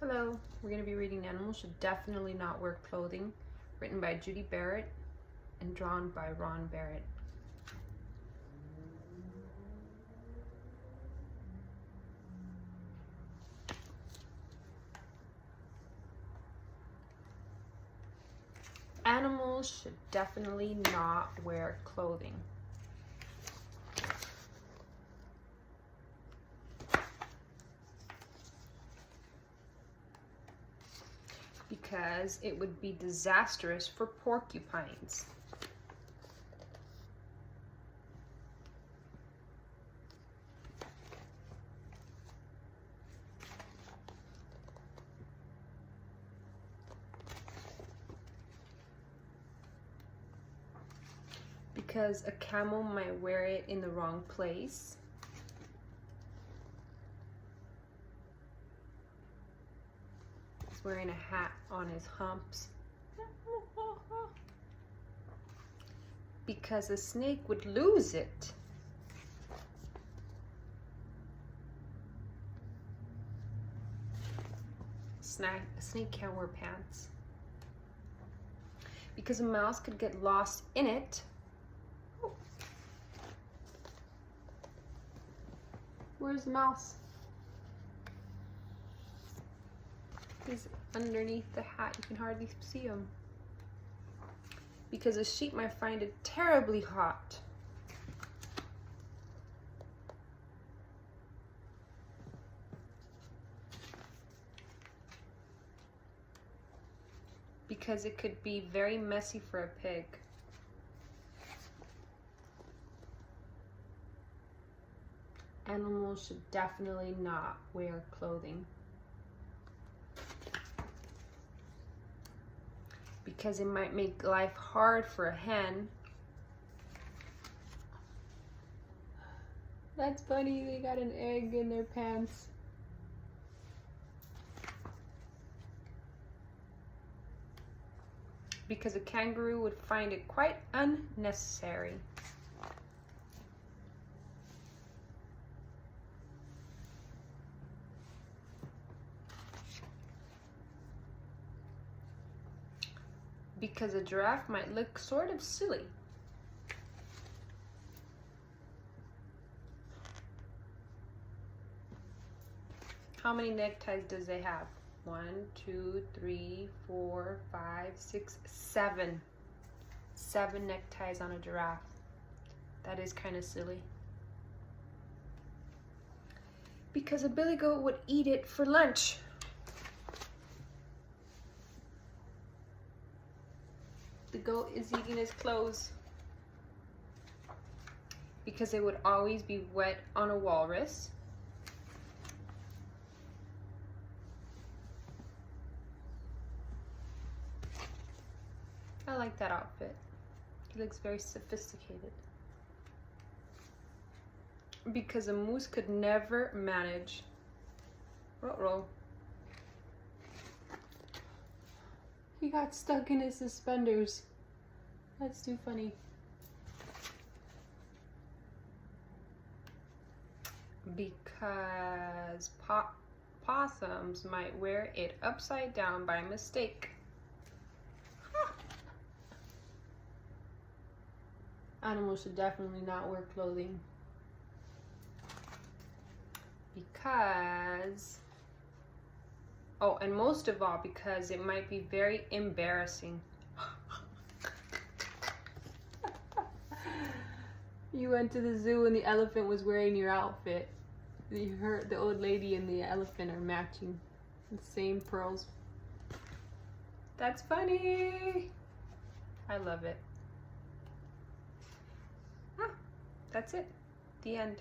Hello, we're going to be reading Animals Should Definitely Not Wear Clothing, written by Judy Barrett and drawn by Ron Barrett. Animals should definitely not wear clothing. Because it would be disastrous for porcupines. Because a camel might wear it in the wrong place. He's wearing a hat on his humps. Because a snake would lose it. A snake can't wear pants. Because a mouse could get lost in it. Where's the mouse? He's underneath the hat. You can hardly see him. Because a sheep might find it terribly hot. Because it could be very messy for a pig. Animals should definitely not wear clothing. Because it might make life hard for a hen. That's funny, they got an egg in their pants. Because a kangaroo would find it quite unnecessary. Because a giraffe might look sort of silly. How many neckties does they have? 1, 2, 3, 4, 5, 6, 7. 7 neckties on a giraffe. That is kind of silly. Because a billy goat would eat it for lunch. The goat is eating his clothes. Because it would always be wet on a walrus. I like that outfit. He looks very sophisticated. Because a moose could never manage. Roll. He got stuck in his suspenders. That's too funny. Because possums might wear it upside down by mistake. Animals should definitely not wear clothing. Because, oh, and most of all, because it might be very embarrassing. You went to the zoo and the elephant was wearing your outfit. The old lady and the elephant are matching. The same pearls. That's funny. I love it. That's it. The end.